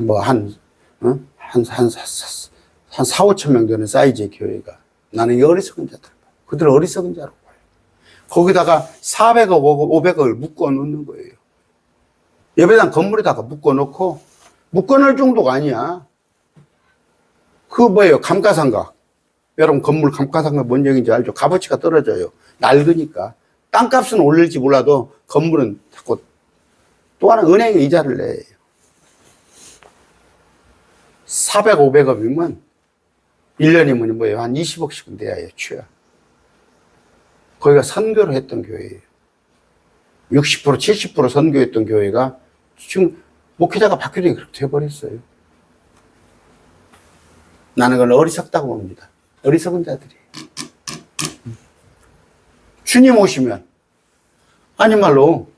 5천 명 되는 사이즈의 교회가. 나는 이 어리석은 자들. 그들 어리석은 자로 봐요. 거기다가 400억, 500억을 묶어 놓는 거예요. 예배당 건물에다가 묶어놓고, 묶어놓을 정도가 아니야. 그거 뭐예요? 감가상각. 여러분 건물 감가상각 뭔 얘기인지 알죠? 값어치가 떨어져요. 낡으니까. 땅값은 올릴지 몰라도 건물은 자꾸 또 하나 은행에 이자를 내요. 400, 500억이면 1년이면 뭐예요? 한 20억씩은 내야 해요. 취야. 거기가 선교를 했던 교회예요. 60%, 70% 선교했던 교회가 지금 목회자가 바뀌더니 그렇게 돼버렸어요. 나는 그걸 어리석다고 봅니다. 어리석은 자들이. 주님 오시면, 아니 말로,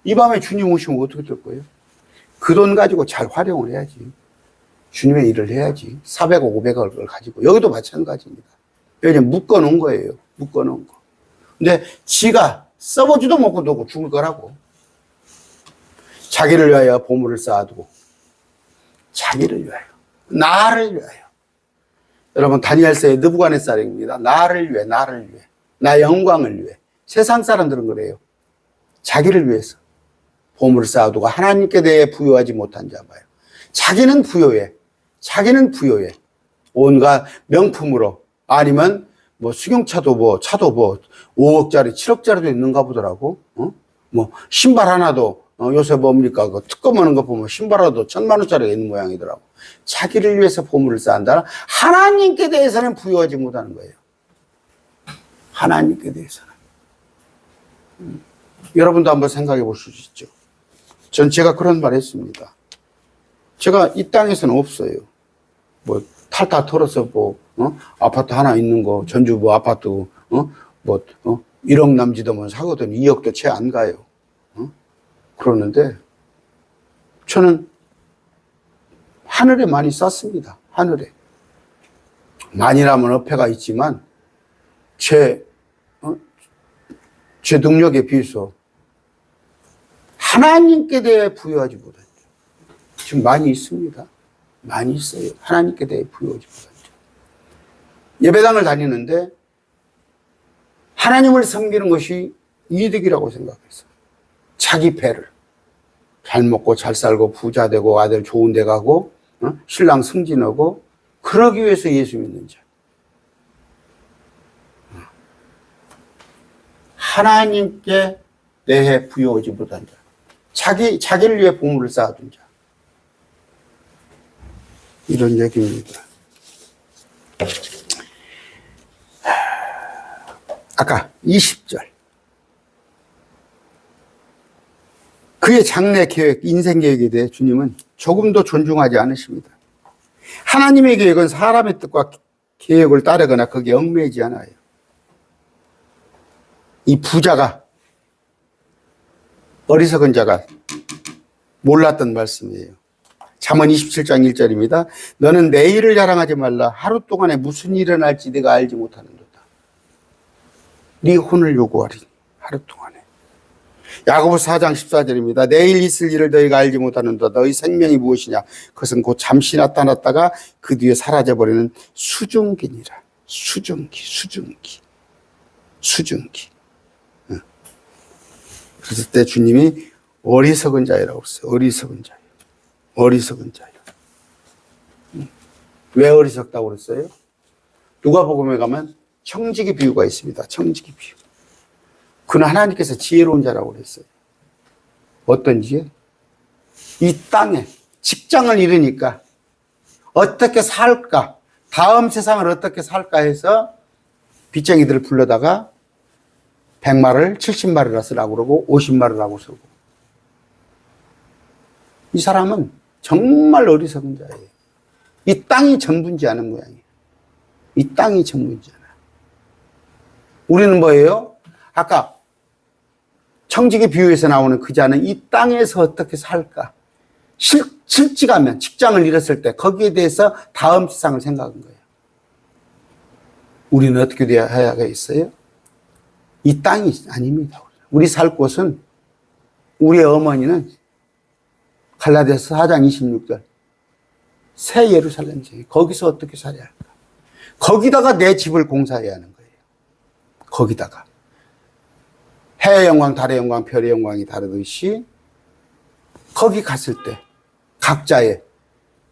이 밤에 주님 오시면 어떻게 될 거예요? 그 돈 가지고 잘 활용을 해야지. 주님의 일을 해야지. 400억, 500억을 가지고. 여기도 마찬가지입니다. 여기 묶어놓은 거예요. 묶어놓은 거. 근데 지가 써보지도 못하고 죽을 거라고. 자기를 위하여 보물을 쌓아두고. 자기를 위하여. 나를 위하여. 여러분, 다니엘서의 느부갓네살입니다. 나를 위해, 나를 위해. 나의 영광을 위해. 세상 사람들은 그래요. 자기를 위해서 보물을 쌓아두고 하나님께 대해 부여하지 못한 자 봐요. 자기는 부여해. 자기는 부여해. 온갖 명품으로. 아니면 뭐 승용차도 뭐 차도 뭐 5억짜리 7억짜리도 있는가 보더라고. 뭐 신발 하나도 요새 뭡니까 그 특검하는 거 보면 신발 하나도 1,000만 원짜리가 있는 모양이더라고. 자기를 위해서 보물을 쌓는다. 하나님께 대해서는 부여하지 못하는 거예요. 하나님께 대해서는. 여러분도 한번 생각해 볼 수 있죠. 전 제가 그런 말 했습니다. 제가 이 땅에서는 없어요. 뭐 탈타 털어서 뭐 아파트 하나 있는 거 전주 뭐 아파트 1억 남지도면 사거든. 2억도 채 안 가요. 그러는데 저는 하늘에 많이 쌌습니다. 하늘에. 많이라면 어폐가 있지만 제 능력에 비해서 하나님께 대해 부여하지 못하죠. 지금 많이 있습니다. 많이 있어요. 하나님께 대해 부여하지 못하죠. 예배당을 다니는데 하나님을 섬기는 것이 이득이라고 생각했어요. 자기 배를 잘 먹고 잘 살고 부자 되고 아들 좋은 데 가고 신랑 승진하고 그러기 위해서 예수 믿는 자. 하나님께 대해 부여하지 못한 자. 자기를 위해 보물을 쌓아둔 자. 이런 얘기입니다. 아까 20절. 그의 장래 계획, 인생 계획에 대해 주님은 조금도 존중하지 않으십니다. 하나님의 계획은 사람의 뜻과 계획을 따르거나 거기에 얽매이지 않아요. 이 부자가, 어리석은 자가 몰랐던 말씀이에요. 잠언 27장 1절입니다. 너는 내일을 자랑하지 말라. 하루 동안에 무슨 일이 일어날지 네가 알지 못하는도다. 네 혼을 요구하리니 하루 동안에. 야고보서 4장 14절입니다. 내일 있을 일을 너희가 알지 못하는도다. 너희 생명이 무엇이냐? 그것은 곧 잠시 나타났다가 그 뒤에 사라져버리는 수증기니라. 수증기. 그랬을 때 주님이 어리석은 자이라고 했어요. 어리석은 자요. 왜 어리석다고 그랬어요? 누가복음에 가면 청지기 비유가 있습니다. 청지기 비유. 그는 하나님께서 지혜로운 자라고 그랬어요. 어떤 지혜? 이 땅에 직장을 잃으니까 어떻게 살까? 다음 세상을 어떻게 살까 해서 빚쟁이들을 불러다가 100마를 70마리라 쓰라고 그러고 50마리라고 쓰고. 이 사람은 정말 어리석은 자예요. 이 땅이 전부인지 아는 모양이에요. 이 땅이 전부인지 알아요. 우리는 뭐예요? 아까 청지기 비유에서 나오는 그 자는 이 땅에서 어떻게 살까? 실직하면 직장을 잃었을 때 거기에 대해서 다음 세상을 생각한 거예요. 우리는 어떻게 되어야 하겠어요? 이 땅이 아닙니다. 우리 살 곳은 우리의 어머니는 갈라디아서 4장 26절 새 예루살렘이에요. 거기서 어떻게 살아야 할까? 거기다가 내 집을 공사해야 하는 거예요. 거기다가 해의 영광, 달의 영광, 별의 영광이 다르듯이 거기 갔을 때 각자의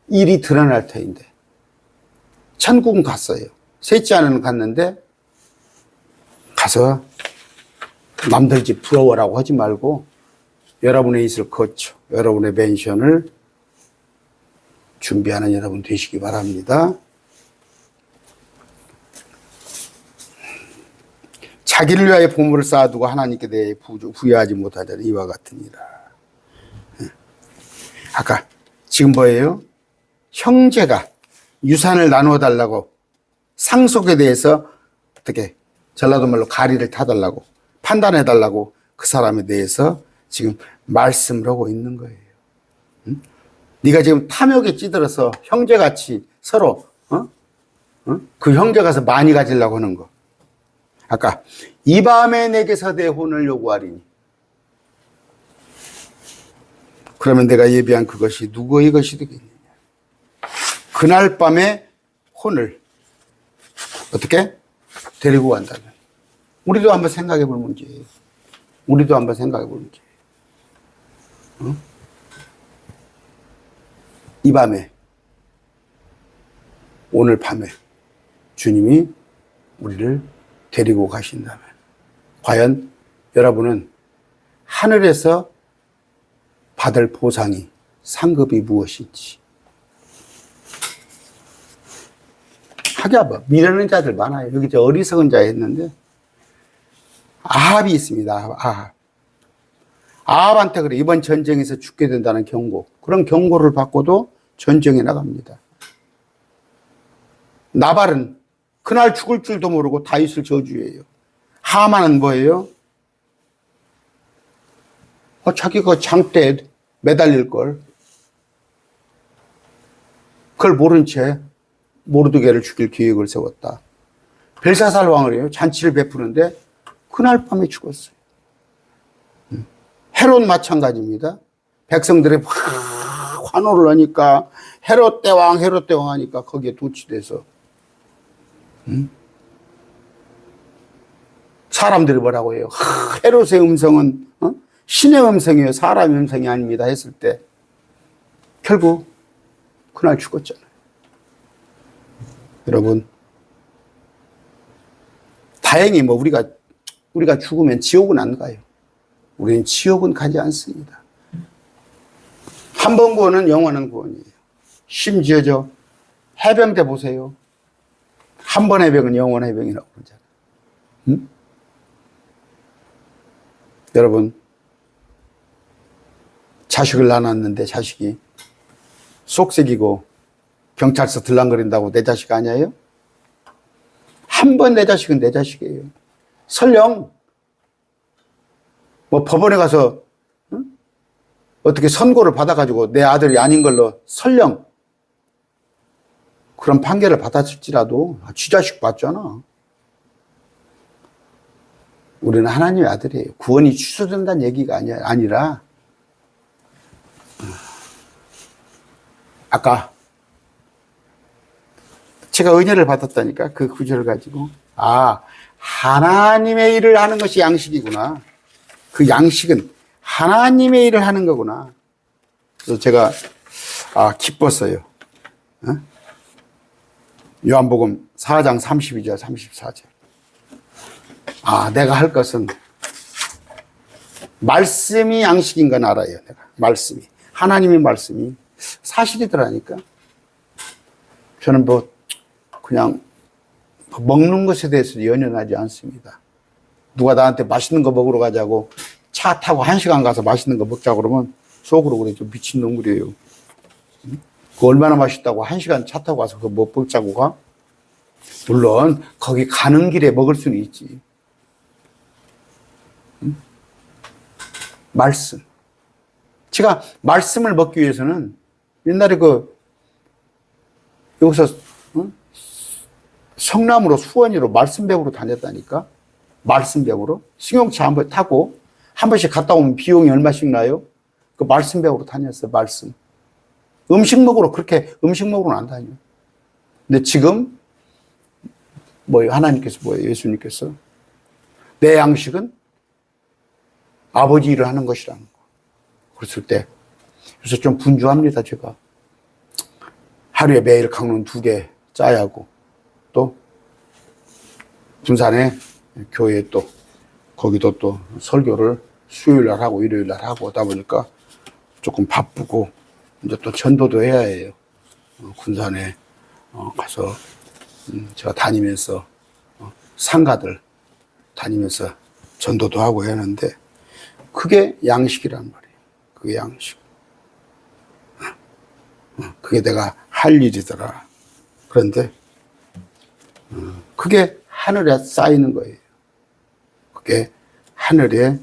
일이 드러날 터인데 천국은 갔어요. 셋째 아내는 갔는데 가서 남들 집 부러워라고 하지 말고 여러분의 있을 거처, 여러분의 펜션을 준비하는 여러분 되시기 바랍니다. 자기를 위하여 보물을 쌓아두고 하나님께 대해 부여하지 못하자 이와 같으니라. 아까 지금 뭐예요? 형제가 유산을 나누어 달라고 상속에 대해서 어떻게 전라도 말로 가리를 타달라고 판단해 달라고 그 사람에 대해서 지금 말씀을 하고 있는 거예요. 응? 네가 지금 탐욕에 찌들어서 형제같이 서로 그 형제 가서 많이 가지려고 하는 거. 아까 이 밤에 내게서 내 혼을 요구하리니 그러면 내가 예비한 그것이 누구의 것이 되겠느냐. 그날 밤에 혼을 어떻게 데리고 간다면 우리도 한번 생각해 볼 문제예요. 우리도 한번 생각해 볼 문제예요. 이 밤에 오늘 밤에 주님이 우리를 데리고 가신다면 과연 여러분은 하늘에서 받을 보상이 상급이 무엇인지 하기야 뭐 미련한 자들 많아요. 여기 저 어리석은 자 했는데 아합이 있습니다. 아합한테 그래 이번 전쟁에서 죽게 된다는 경고 그런 경고를 받고도 전쟁에 나갑니다. 나발은 그날 죽을 줄도 모르고 다윗을 저주해요. 하만은 뭐예요? 자기가 장대에 매달릴 걸 그걸 모른 채 모르드게를 죽일 계획을 세웠다. 벨사살 왕을 해요. 잔치를 베푸는데 그날 밤에 죽었어요. 헤롯 마찬가지입니다. 백성들이 막 환호를 하니까 헤롯 대왕 하니까 거기에 도취돼서 사람들이 뭐라고 해요? 헤롯의 음성은 신의 음성이에요. 사람의 음성이 아닙니다. 했을 때 결국 그날 죽었잖아요. 여러분 다행히 뭐 우리가 죽으면 지옥은 안 가요. 우리는 지옥은 가지 않습니다. 한 번 구원은 영원한 구원이에요. 심지어 저 해병대 보세요. 한 번 해병은 영원 해병이라고 그러잖아요. 여러분 자식을 낳았는데 자식이 속색이고 경찰서 들랑거린다고 내 자식 아니에요? 한 번 내 자식은 내 자식이에요. 설령 뭐 법원에 가서 어떻게 선고를 받아가지고 내 아들이 아닌 걸로 설령 그런 판결을 받았을지라도 지 자식 맞잖아. 우리는 하나님의 아들이에요. 구원이 취소된다는 얘기가 아니라 아까 제가 은혜를 받았다니까 그 구절을 가지고 하나님의 일을 하는 것이 양식이구나. 그 양식은 하나님의 일을 하는 거구나. 그래서 제가 기뻤어요. 요한복음 4장 32절 34절 내가 할 것은 말씀이 양식인 건 알아요. 내가 말씀이 하나님의 말씀이 사실이더라니까. 저는 그냥 먹는 것에 대해서 연연하지 않습니다. 누가 나한테 맛있는 거 먹으러 가자고 차 타고 1시간 가서 맛있는 거 먹자고 그러면 속으로 그래 좀 미친놈 그래요. 그 얼마나 맛있다고 1시간 차 타고 가서 그거 뭐 먹자고 가? 물론 거기 가는 길에 먹을 수는 있지. 말씀. 제가 말씀을 먹기 위해서는 옛날에 여기서 성남으로 수원으로 말씀 배우러 다녔다니까. 말씀 배우러 승용차 한 번 타고 한 번씩 갔다 오면 비용이 얼마씩 나요? 그 말씀 배우러 다녔어요. 말씀. 음식 먹으러는 안 다녀. 근데 지금 하나님께서 예수님께서 내 양식은 아버지 일을 하는 것이라는 거. 그랬을 때 그래서 좀 분주합니다, 제가. 하루에 매일 강론 2개 짜야 하고, 또 군산에 교회에 또 거기도 또 설교를 수요일 날 하고 일요일 날 하고 하다 보니까 조금 바쁘고, 이제 또 전도도 해야 해요. 군산에 가서 제가 다니면서 상가들 다니면서 전도도 하고 해야 하는데, 그게 양식이란 말이에요. 그게 양식. 그게 내가 할 일이더라. 그런데 그게 하늘에 쌓이는 거예요. 그게 하늘에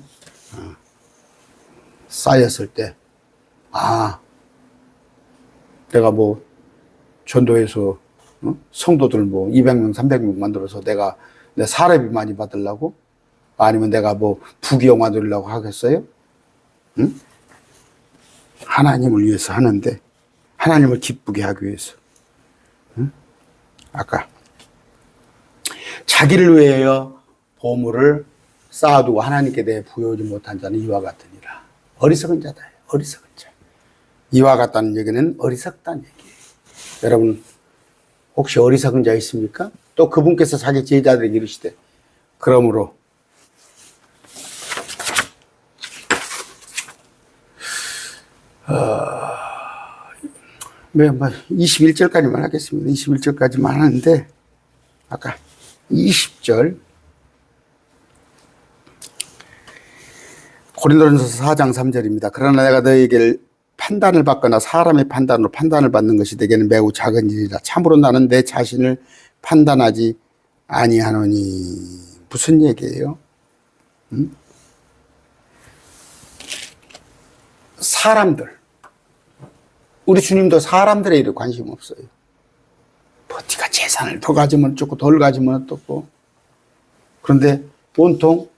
쌓였을 때, 내가 뭐 전도해서 성도들 뭐 200명, 300명 만들어서 내가 내 사례비 많이 받으려고? 아니면 내가 뭐 부귀영 얻으려고 하겠어요? 응? 하나님을 위해서 하는데, 하나님을 기쁘게 하기 위해서. 응? 아까 자기를 위하여 보물을 쌓아두고 하나님께 대해 부여하지 못한 자는 이와 같으니라. 어리석은 자다. 어리석은 자. 이와 같다는 얘기는 어리석다는 얘기예요. 여러분 혹시 어리석은 자 있습니까? 또 그분께서 자기 제자들에게 이르시되, 그러므로 뭐 21절까지만 하겠습니다. 21절까지만 하는데, 아까 20절 고린도전서 4장 3절입니다. 그러나 내가 너희에게 판단을 받거나 사람의 판단으로 판단을 받는 것이 내게는 매우 작은 일이라. 참으로 나는 내 자신을 판단하지 아니하노니. 무슨 얘기예요? 사람들, 우리 주님도 사람들의 일에 관심 없어요. 뭐 네가 재산을 더 가지면 어쩌고 덜 가지면 어떻고. 그런데 온통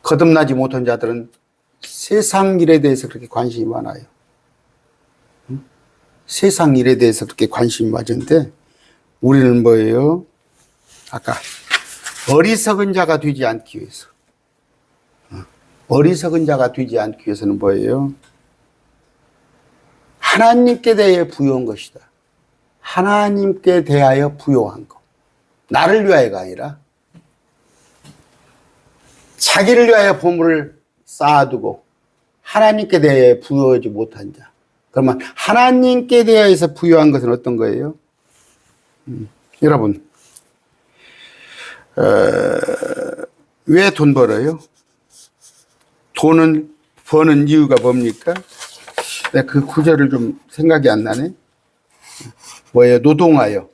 거듭나지 못한 자들은 세상 일에 대해서 그렇게 관심이 많아요. 세상 일에 대해서 그렇게 관심이 많은데, 우리는 뭐예요? 아까 어리석은 자가 되지 않기 위해서, 어리석은 자가 되지 않기 위해서는 뭐예요? 하나님께 대하여 부여한 것이다. 하나님께 대하여 부여한 것. 나를 위하여가 아니라 자기를 위하여 보물을 쌓아두고 하나님께 대하여 부여하지 못한 자. 그러면 하나님께 대하여서 부여한 것은 어떤 거예요? 여러분, 왜 돈 벌어요? 돈은 버는 이유가 뭡니까? 내가 그 구절을 좀 생각이 안 나네. 뭐예요? 노동하여,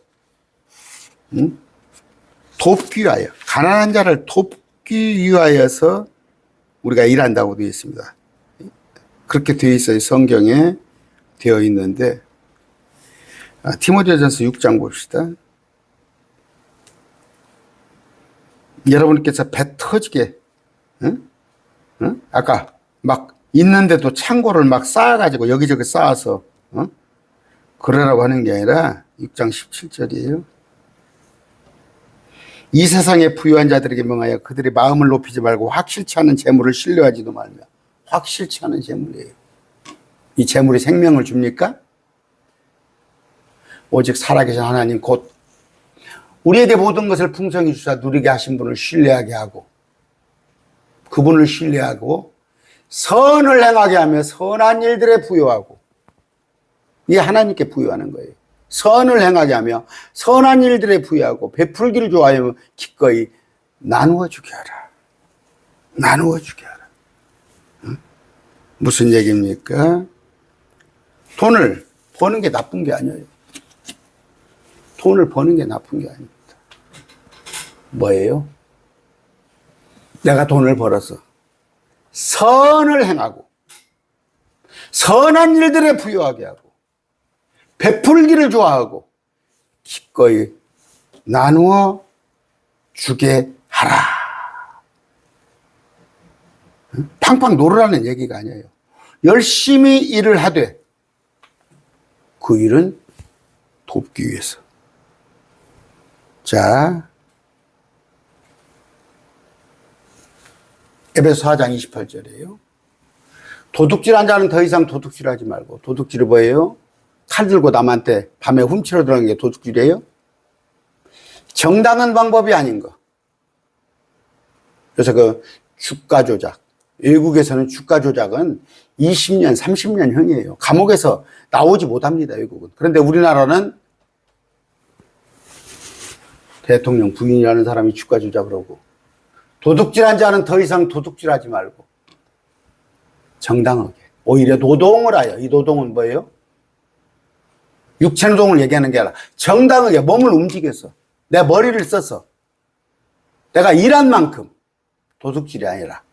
돕기 위하여, 가난한 자를 돕기 위하여서 우리가 일한다고 되어 있습니다. 그렇게 되어 있어요. 성경에 되어 있는데, 디모데전서 6장 봅시다. 여러분께서 배 터지게, 아까 막 있는데도 창고를 막 쌓아가지고 여기저기 쌓아서 그러라고 하는 게 아니라 6장 17절이에요. 이 세상에 부유한 자들에게 명하여 그들의 마음을 높이지 말고 확실치 않은 재물을 신뢰하지도 말며. 확실치 않은 재물이에요. 이 재물이 생명을 줍니까? 오직 살아계신 하나님, 곧 우리에게 모든 것을 풍성히 주사 누리게 하신 분을 신뢰하게 하고, 그분을 신뢰하고 선을 행하게 하며 선한 일들에 부여하고. 이게 하나님께 부여하는 거예요. 선을 행하게 하며 선한 일들에 부여하고 베풀기를 좋아하며 기꺼이 나누어 주게 하라. 나누어 주게 하라. 무슨 얘기입니까? 돈을 버는 게 나쁜 게 아니에요. 돈을 버는 게 나쁜 게 아닙니다. 뭐예요? 내가 돈을 벌어서 선을 행하고 선한 일들에 부여하게 하고 베풀기를 좋아하고 기꺼이 나누어 주게 하라. 팡팡 놀으라는 얘기가 아니에요. 열심히 일을 하되 그 일은 돕기 위해서. 자, 에베소 4장 28절이에요. 도둑질한 자는 더 이상 도둑질하지 말고. 도둑질이 뭐예요? 칼 들고 남한테 밤에 훔치러 들어가는 게 도둑질이에요? 정당한 방법이 아닌 거. 그래서 그 주가 조작, 외국에서는 주가 조작은 20년, 30년형이에요. 감옥에서 나오지 못합니다, 외국은. 그런데 우리나라는 대통령 부인이라는 사람이 주가 조작을 하고, 도둑질한 자는 더 이상 도둑질하지 말고 정당하게, 오히려 노동을 하여. 이 노동은 뭐예요? 육체 노동을 얘기하는 게 아니라 정당하게 몸을 움직여서, 내 머리를 써서 내가 일한 만큼, 도둑질이 아니라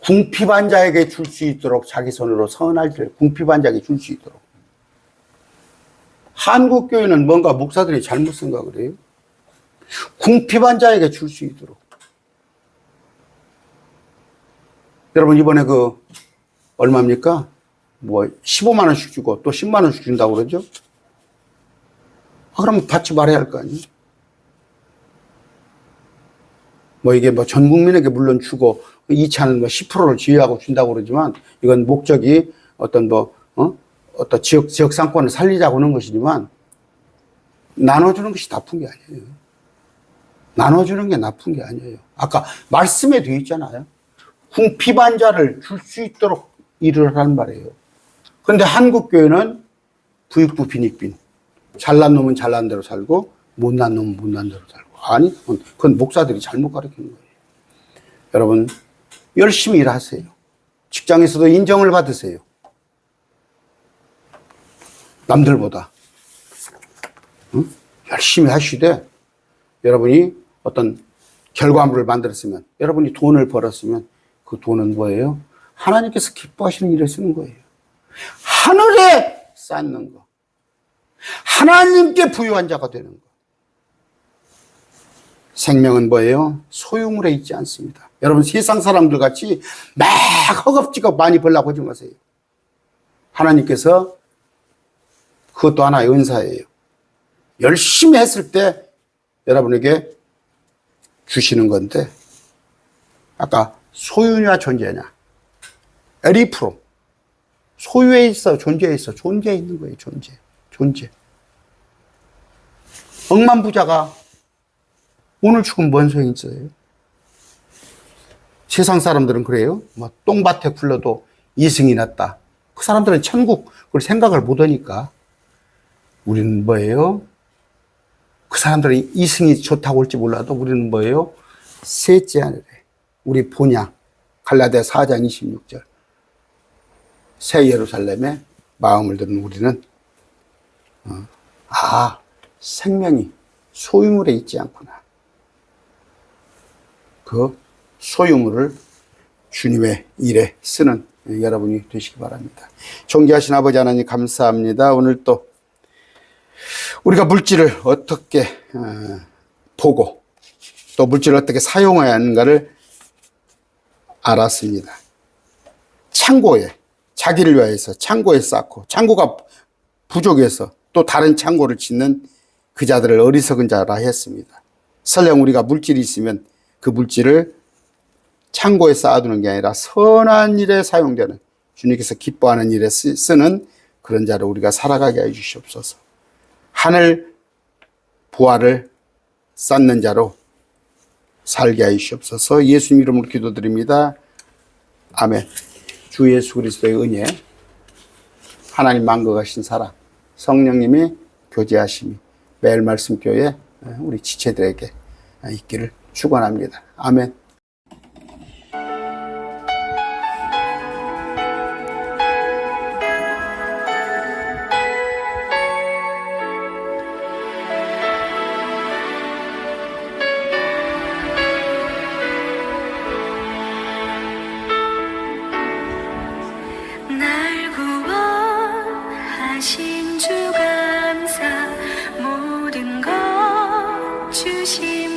궁핍한 자에게 줄 수 있도록 자기 손으로 선할 줄, 궁핍한 자에게 줄 수 있도록. 한국 교회는 뭔가 목사들이 잘못 생각을 해요. 궁핍한 자에게 줄 수 있도록. 여러분, 이번에 그 얼마입니까? 뭐 15만 원씩 주고 또 10만 원씩 준다고 그러죠? 그럼 받지 말아야 할 거 아니에요? 뭐 이게 뭐 전 국민에게 물론 주고 2차는 뭐 10%를 지휘하고 준다고 그러지만, 이건 목적이 어떤 어떤 지역 상권을 살리자고 하는 것이지만, 나눠주는 것이 나쁜 게 아니에요. 나눠주는 게 나쁜 게 아니에요. 아까 말씀에 되어 있잖아요. 궁핍한 자를 줄 수 있도록 일을 하란 말이에요. 그런데 한국 교회는 부익부 빈익빈. 잘난 놈은 잘난 대로 살고 못난 놈은 못난 대로 살고. 아니, 그건 목사들이 잘못 가르치는 거예요. 여러분, 열심히 일하세요. 직장에서도 인정을 받으세요. 남들보다. 응? 열심히 하시되, 여러분이 어떤 결과물을 만들었으면, 여러분이 돈을 벌었으면, 그 돈은 뭐예요? 하나님께서 기뻐하시는 일에 쓰는 거예요. 하늘에 쌓는 거. 하나님께 부유한 자가 되는 거. 생명은 뭐예요? 소유물에 있지 않습니다. 여러분, 세상 사람들 같이 막 허겁지겁 많이 벌려고 하지 마세요. 하나님께서 그것도 하나의 은사예요. 열심히 했을 때 여러분에게 주시는 건데, 아까 소유냐 존재냐. 에리프로. 소유에 있어, 존재에 있어. 존재에 있는 거예요, 존재. 억만부자가 오늘 죽으면 뭔 소용이 있어요? 세상 사람들은 그래요. 뭐 똥밭에 굴러도 이승이 났다. 그 사람들은 천국, 그걸 생각을 못 하니까. 우리는 뭐예요? 그 사람들은 이승이 좋다고 할지 몰라도 우리는 뭐예요? 셋째 하늘에 우리 본향, 갈라디아 4장 26절. 새 예루살렘에 마음을 드는 우리는 생명이 소유물에 있지 않구나. 그 소유물을 주님의 일에 쓰는 여러분이 되시기 바랍니다. 존귀하신 아버지 하나님, 감사합니다. 오늘 또 우리가 물질을 어떻게 보고 또 물질을 어떻게 사용해야 하는가를 알았습니다. 창고에, 자기를 위해서 창고에 쌓고, 창고가 부족해서 또 다른 창고를 짓는 그 자들을 어리석은 자라 했습니다. 설령 우리가 물질이 있으면 그 물질을 창고에 쌓아두는 게 아니라 선한 일에 사용되는, 주님께서 기뻐하는 일에 쓰는 그런 자로 우리가 살아가게 해 주시옵소서. 하늘 부활을 쌓는 자로 살게 해 주시옵소서. 예수님 이름으로 기도드립니다. 아멘. 주 예수 그리스도의 은혜, 하나님 만거하신 사랑, 성령님의 교제하심이 매일 말씀교회 우리 지체들에게 있기를 축원합니다. 아멘. 날 구원하신 주 감사, 모든 것 주신